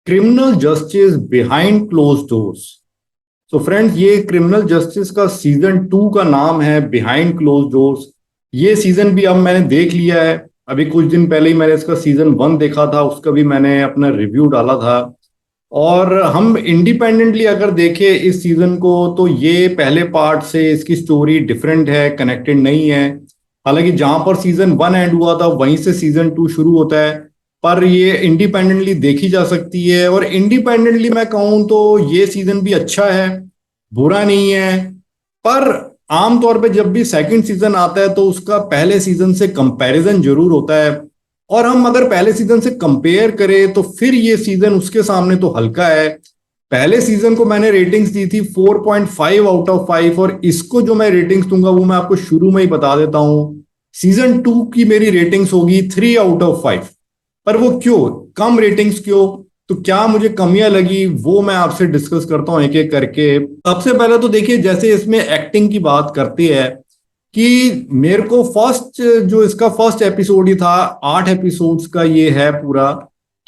Criminal justice behind close doors. So friends, ये criminal justice का season 2 का नाम है बिहाइंड क्लोज डोर्स। ये सीजन भी अब मैंने देख लिया है। अभी कुछ दिन पहले ही मैंने इसका सीजन 1 देखा था, उसका भी मैंने अपना रिव्यू डाला था। और हम इंडिपेंडेंटली अगर देखें इस सीजन को, तो ये पहले पार्ट से इसकी स्टोरी डिफरेंट है, कनेक्टेड नहीं है। हालांकि जहां पर सीजन 1 एंड हुआ था वहीं से सीजन 2 शुरू होता है, पर ये इंडिपेंडेंटली देखी जा सकती है। और इंडिपेंडेंटली मैं कहूँ तो ये सीजन भी अच्छा है, बुरा नहीं है। पर आमतौर पे जब भी सेकंड सीजन आता है तो उसका पहले सीजन से कंपैरिजन जरूर होता है। और हम अगर पहले सीजन से कंपेयर करें तो फिर ये सीजन उसके सामने तो हल्का है। पहले सीजन को मैंने रेटिंग्स दी थी 4.5 आउट ऑफ 5, और इसको जो मैं रेटिंग्स दूंगा वो मैं आपको शुरू में ही बता देता हूं। सीजन 2 की मेरी रेटिंग्स होगी 3 आउट ऑफ 5। पर वो क्यों कम रेटिंग्स, क्यों, तो क्या मुझे कमियां लगी, वो मैं आपसे डिस्कस करता हूं एक एक करके। सबसे पहले तो देखिए, जैसे इसमें एक्टिंग की बात करते हैं कि मेरे को जो इसका फर्स्ट एपिसोड ही था, 8 एपिसोड्स का ये है पूरा।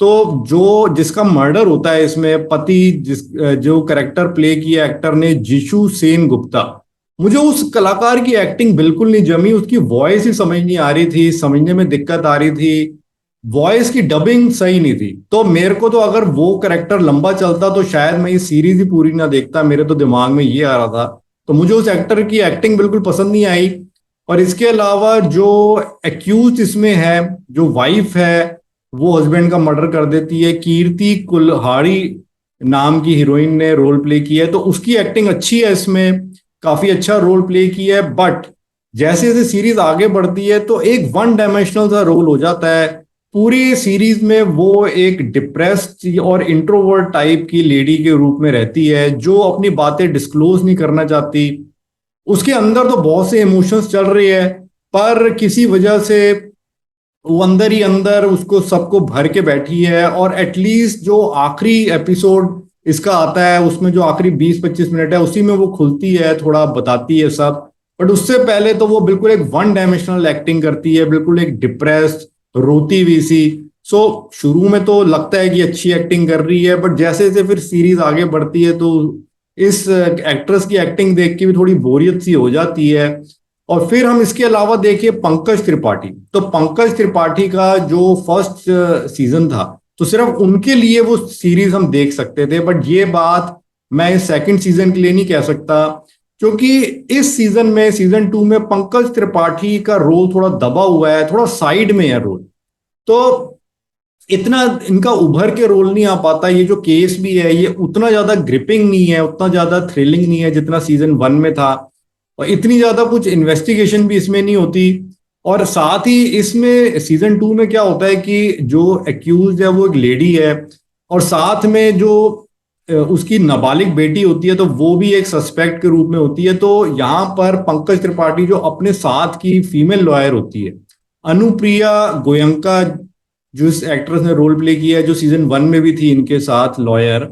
तो जिसका मर्डर होता है इसमें पति, जो करेक्टर प्ले किया एक्टर ने, जिशु सेन गुप्ता, मुझे उस कलाकार की एक्टिंग बिल्कुल नहीं जमी। उसकी वॉइस ही समझ नहीं आ रही थी, समझने में दिक्कत आ रही थी, वॉइस की डबिंग सही नहीं थी। तो मेरे को तो अगर वो करेक्टर लंबा चलता तो शायद मैं ये सीरीज ही पूरी ना देखता, मेरे तो दिमाग में ये आ रहा था। तो मुझे उस एक्टर की एक्टिंग बिल्कुल पसंद नहीं आई। और इसके अलावा जो एक्यूज इसमें है, जो वाइफ है, वो हस्बैंड का मर्डर कर देती है, कीर्ति कुल्हाड़ी नाम की हीरोइन ने रोल प्ले किया है, तो उसकी एक्टिंग अच्छी है इसमें, काफी अच्छा रोल प्ले किया है। बट जैसे जैसे सीरीज आगे बढ़ती है तो एक वन डायमेंशनल सा रोल हो जाता है। पूरी सीरीज में वो एक डिप्रेस्ड और इंट्रोवर्ट टाइप की लेडी के रूप में रहती है, जो अपनी बातें डिस्क्लोज नहीं करना चाहती। उसके अंदर तो बहुत से इमोशंस चल रही है, पर किसी वजह से वो अंदर ही अंदर उसको सबको भर के बैठी है। और एटलीस्ट जो आखिरी एपिसोड इसका आता है, उसमें जो आखिरी 20-25 मिनट है, उसी में वो खुलती है, थोड़ा बताती है सब। बट उससे पहले तो वो बिल्कुल एक वन डायमेंशनल एक्टिंग करती है, बिल्कुल एक डिप्रेस्ड, रोती हुई सी। सो शुरू में तो लगता है कि अच्छी एक्टिंग कर रही है, बट जैसे जैसे फिर सीरीज आगे बढ़ती है तो इस एक्ट्रेस की एक्टिंग देख के भी थोड़ी बोरियत सी हो जाती है। और फिर हम इसके अलावा देखिए पंकज त्रिपाठी, तो पंकज त्रिपाठी का जो फर्स्ट सीजन था, तो सिर्फ उनके लिए वो सीरीज हम देख सकते थे। बट ये बात मैं इस सेकंड सीजन के लिए नहीं कह सकता, क्योंकि इस सीजन में, सीजन 2 में, पंकज त्रिपाठी का रोल थोड़ा दबा हुआ है, थोड़ा साइड में है रोल। तो इतना इनका उभर के रोल नहीं आ पाता। ये जो केस भी है, ये उतना ज्यादा ग्रिपिंग नहीं है, उतना ज्यादा थ्रिलिंग नहीं है जितना सीजन 1 में था। और इतनी ज्यादा कुछ इन्वेस्टिगेशन भी इसमें नहीं होती। और साथ ही इसमें सीजन 2 में क्या होता है कि जो एक्यूज है वो एक लेडी है, और साथ में जो उसकी नाबालिग बेटी होती है, तो वो भी एक सस्पेक्ट के रूप में होती है। तो यहाँ पर पंकज त्रिपाठी जो अपने साथ की फीमेल लॉयर होती है, अनुप्रिया गोयंका, जो इस एक्ट्रेस ने रोल प्ले किया है, जो सीजन 1 में भी थी इनके साथ लॉयर,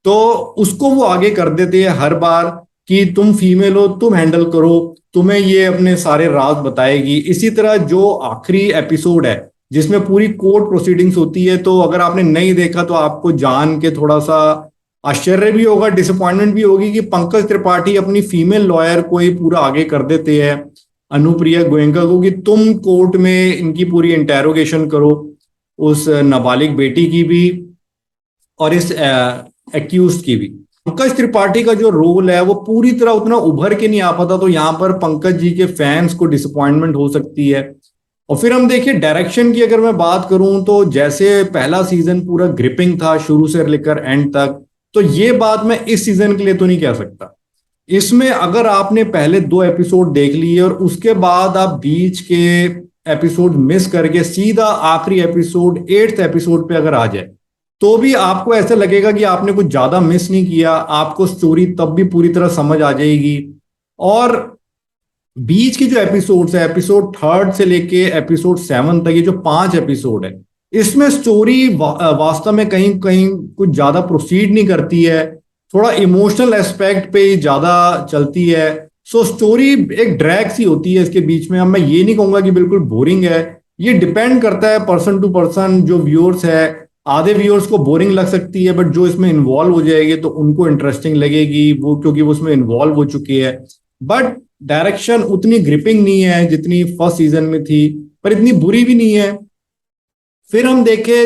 तो उसको वो आगे कर देते हैं हर बार कि तुम फीमेल हो, तुम हैंडल करो, तुम्हें ये अपने सारे राज बताएगी। इसी तरह जो आखिरी एपिसोड है जिसमें पूरी कोर्ट प्रोसीडिंग्स होती है, तो अगर आपने नहीं देखा तो आपको जान के थोड़ा सा आश्चर्य भी होगा, डिसअपॉइंटमेंट भी होगी कि पंकज त्रिपाठी अपनी फीमेल लॉयर को ही पूरा आगे कर देते हैं, अनुप्रिया गोयंका को, कि तुम कोर्ट में इनकी पूरी इंटेरोगेशन करो, उस नाबालिग बेटी की भी और इस एक्यूज की भी। पंकज त्रिपाठी का जो रोल है वो पूरी तरह उतना उभर के नहीं आ पाता, तो यहाँ पर पंकज जी के फैंस को डिसअपॉइंटमेंट हो सकती है। और फिर हम देखिए डायरेक्शन की अगर मैं बात करूं, तो जैसे पहला सीजन पूरा ग्रिपिंग था शुरू से लेकर एंड तक, तो ये बात मैं इस सीजन के लिए तो नहीं कह सकता। इसमें अगर आपने पहले 2 एपिसोड देख लिए और उसके बाद आप बीच के एपिसोड मिस करके सीधा आखिरी एपिसोड 8th एपिसोड पे अगर आ जाए, तो भी आपको ऐसा लगेगा कि आपने कुछ ज्यादा मिस नहीं किया, आपको स्टोरी तब भी पूरी तरह समझ आ जाएगी। और बीच की जो एपिसोड्स है, एपिसोड 3rd से लेके एपिसोड 7 तक, ये जो 5 एपिसोड है, इसमें स्टोरी वास्तव में कहीं कहीं कुछ ज्यादा प्रोसीड नहीं करती है, थोड़ा इमोशनल एस्पेक्ट पे ज्यादा चलती है। सो स्टोरी एक ड्रैग सी होती है इसके बीच में। अब मैं ये नहीं कहूंगा कि बिल्कुल बोरिंग है, ये डिपेंड करता है पर्सन टू पर्सन, जो व्यूअर्स है। आधे व्यूअर्स को बोरिंग लग सकती है, बट जो इसमें इन्वॉल्व हो जाएगी तो उनको इंटरेस्टिंग लगेगी, वो क्योंकि वो उसमें इन्वॉल्व हो चुकी है। बट डायरेक्शन उतनी ग्रिपिंग नहीं है जितनी फर्स्ट सीजन में थी, पर इतनी बुरी भी नहीं है। फिर हम देखे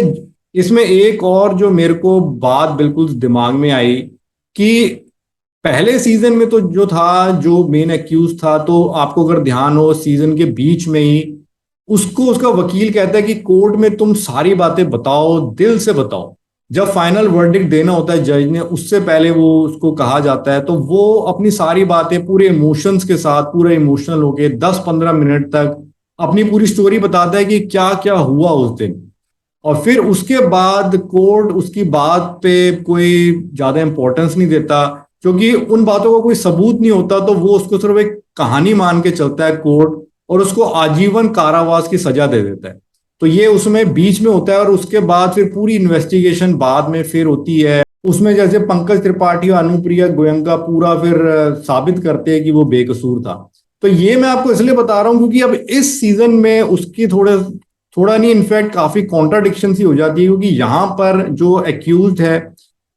इसमें एक और जो मेरे को बात बिल्कुल दिमाग में आई कि पहले सीजन में तो जो था, जो मेन एक्यूज था, तो आपको अगर ध्यान हो सीजन के बीच में ही उसको उसका वकील कहता है कि कोर्ट में तुम सारी बातें बताओ, दिल से बताओ। जब फाइनल वर्डिक्ट देना होता है जज ने, उससे पहले वो उसको कहा जाता है, तो वो अपनी सारी बातें पूरे इमोशंस के साथ, पूरे इमोशनल होके 10-15 मिनट तक अपनी पूरी स्टोरी बताता है कि क्या क्या हुआ उस दिन। और फिर उसके बाद कोर्ट उसकी बात पे कोई ज्यादा इंपॉर्टेंस नहीं देता, क्योंकि उन बातों का कोई सबूत नहीं होता, तो वो उसको सिर्फ एक कहानी मान के चलता है कोर्ट, और उसको आजीवन कारावास की सजा दे देता है। तो ये उसमें बीच में होता है, और उसके बाद फिर पूरी इन्वेस्टिगेशन बाद में फिर होती है। उसमें जैसे पंकज त्रिपाठी और अनुप्रिया गोयनका पूरा फिर साबित करते हैं कि वो बेकसूर था। तो ये मैं आपको इसलिए बता रहा हूँ क्योंकि अब इस सीजन में उसकी थोड़े थोड़ा नहीं, इनफैक्ट काफी कॉन्ट्राडिक्शन सी हो जाती है, क्योंकि यहाँ पर जो एक्यूज है,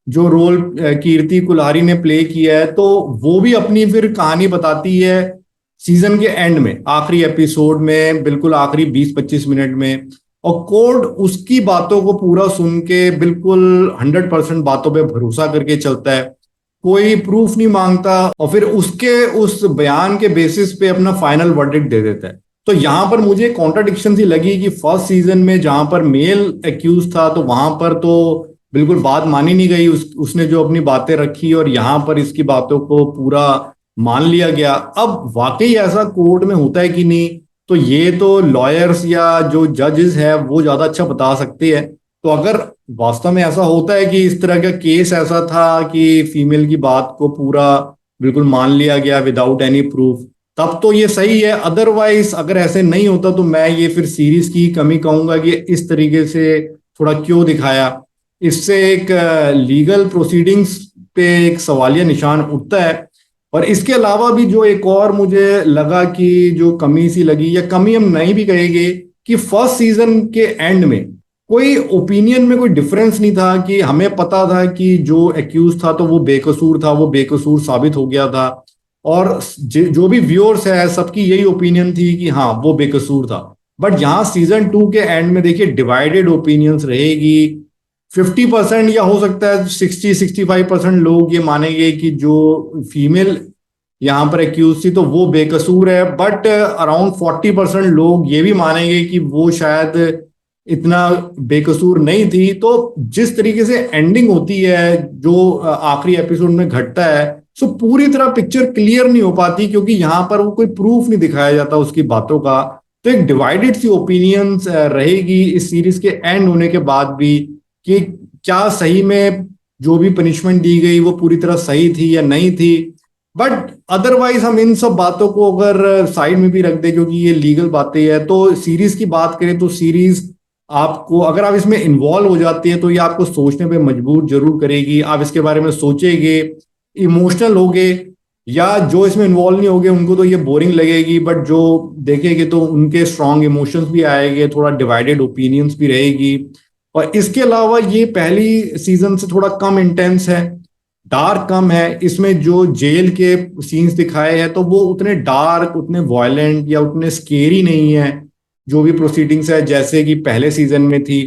जो रोल कीर्ति कुल्हारी ने प्ले किया है, तो वो भी अपनी फिर कहानी बताती है सीजन के एंड में, आखिरी एपिसोड में, बिल्कुल आखिरी 20-25 मिनट में। और कोर्ट उसकी बातों को पूरा सुन के बिल्कुल 100% बातों पे भरोसा करके चलता है, कोई प्रूफ नहीं मांगता, और फिर उसके उस बयान के बेसिस पे अपना फाइनल वर्डिक्ट दे देता है। तो यहां पर मुझे कॉन्ट्राडिक्शन सी लगी कि फर्स्ट सीजन में जहां पर मेल एक्यूज था, तो वहां पर तो बिल्कुल बात मानी नहीं गई, उसने जो अपनी बातें रखी, और यहाँ पर इसकी बातों को पूरा मान लिया गया। अब वाकई ऐसा कोर्ट में होता है कि नहीं, तो ये तो लॉयर्स या जो जजेस है वो ज्यादा अच्छा बता सकते हैं। तो अगर वास्तव में ऐसा होता है कि इस तरह का केस ऐसा था कि फीमेल की बात को पूरा बिल्कुल मान लिया गया विदाउट एनी प्रूफ, तब तो ये सही है। अदरवाइज अगर ऐसे नहीं होता तो मैं ये फिर सीरीज की कमी कहूंगा कि इस तरीके से थोड़ा क्यों दिखाया। इससे एक लीगल प्रोसीडिंग्स पे एक सवालिया निशान उठता है। और इसके अलावा भी जो एक और मुझे लगा कि जो कमी सी लगी, या कमी हम नहीं भी कहेंगे, कि फर्स्ट सीजन के एंड में कोई ओपिनियन में कोई डिफरेंस नहीं था, कि हमें पता था कि जो एक्यूज था तो वो बेकसूर था, वो बेकसूर साबित हो गया था, और जो भी व्यूअर्स है सबकी यही ओपिनियन थी कि हाँ वो बेकसूर था। बट यहाँ सीजन 2 के एंड में देखिए डिवाइडेड ओपिनियंस रहेगी। 50% या हो सकता है 60-65% लोग ये मानेंगे कि जो फीमेल यहाँ पर एक्यूज थी तो वो बेकसूर है, बट अराउंड 40% लोग ये भी मानेंगे कि वो शायद इतना बेकसूर नहीं थी। तो जिस तरीके से एंडिंग होती है, जो आखिरी एपिसोड में घटता है, सो पूरी तरह पिक्चर क्लियर नहीं हो पाती, क्योंकि यहाँ पर वो कोई प्रूफ नहीं दिखाया जाता उसकी बातों का। तो एक डिवाइडेड सी ओपिनियंस रहेगी इस सीरीज के एंड होने के बाद भी, कि क्या सही में जो भी पनिशमेंट दी गई वो पूरी तरह सही थी या नहीं थी। बट अदरवाइज हम इन सब बातों को अगर साइड में भी रख दें, क्योंकि ये लीगल बातें हैं, तो सीरीज की बात करें तो सीरीज आपको, अगर आप इसमें इन्वॉल्व हो जाती है, तो ये आपको सोचने पे मजबूर जरूर करेगी। आप इसके बारे में सोचेंगे, इमोशनल होगे, या जो इसमें इन्वॉल्व नहीं होगे उनको तो ये बोरिंग लगेगी, बट जो देखेंगे तो उनके स्ट्रांग इमोशंस भी आएंगे, थोड़ा डिवाइडेड ओपिनियंस भी रहेगी। और इसके अलावा ये पहली सीजन से थोड़ा कम इंटेंस है, डार्क कम है। इसमें जो जेल के सीन्स दिखाए हैं तो वो उतने डार्क, उतने वायलेंट या उतने स्केरी नहीं है, जो भी प्रोसीडिंग्स है जैसे कि पहले सीजन में थी।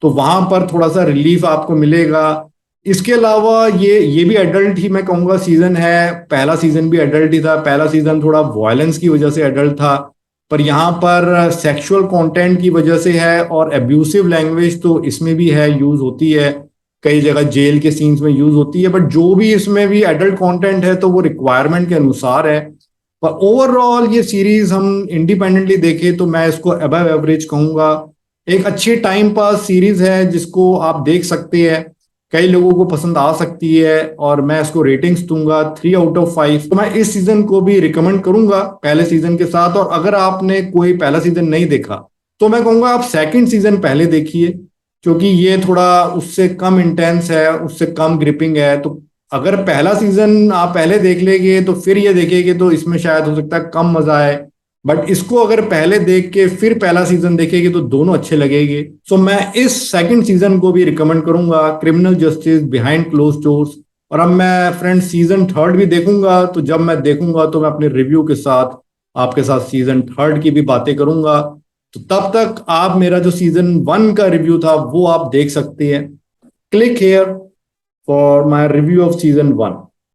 तो वहां पर थोड़ा सा रिलीफ आपको मिलेगा। इसके अलावा ये भी एडल्ट ही मैं कहूंगा सीजन है, पहला सीजन भी एडल्ट ही था। पहला सीजन थोड़ा वायलेंस की वजह से एडल्ट था, पर यहाँ पर सेक्सुअल कंटेंट की वजह से है, और एब्यूसिव लैंग्वेज तो इसमें भी है, यूज होती है, कई जगह जेल के सीन्स में यूज होती है। बट जो भी इसमें भी एडल्ट कंटेंट है तो वो रिक्वायरमेंट के अनुसार है। पर ओवरऑल ये सीरीज हम इंडिपेंडेंटली देखें तो मैं इसको अबव एवरेज कहूंगा। एक अच्छी टाइम पास सीरीज है जिसको आप देख सकते हैं, कई लोगों को पसंद आ सकती है, और मैं इसको रेटिंग्स दूंगा 3/5। तो मैं इस सीजन को भी रिकमेंड करूंगा पहले सीजन के साथ। और अगर आपने कोई पहला सीजन नहीं देखा तो मैं कहूंगा आप सेकंड सीजन पहले देखिए, क्योंकि ये थोड़ा उससे कम इंटेंस है, उससे कम ग्रिपिंग है। तो अगर पहला सीजन आप पहले देख लेंगे तो फिर ये देखेंगे तो इसमें शायद हो सकता है कम मजा आए। बट इसको अगर पहले देख के फिर पहला सीजन देखेगी तो दोनों अच्छे लगेंगे। सो मैं इस सेकंड सीजन को भी रिकमेंड करूंगा, criminal justice behind close doors. और अब मैं फ्रेंड सीजन थर्ड भी देखूंगा, तो जब मैं देखूंगा तो मैं अपने रिव्यू के साथ आपके साथ सीजन थर्ड की भी बातें करूंगा। तो तब तक आप मेरा जो सीजन वन का रिव्यू था वो आप देख सकते हैं। Click here for my review off season one.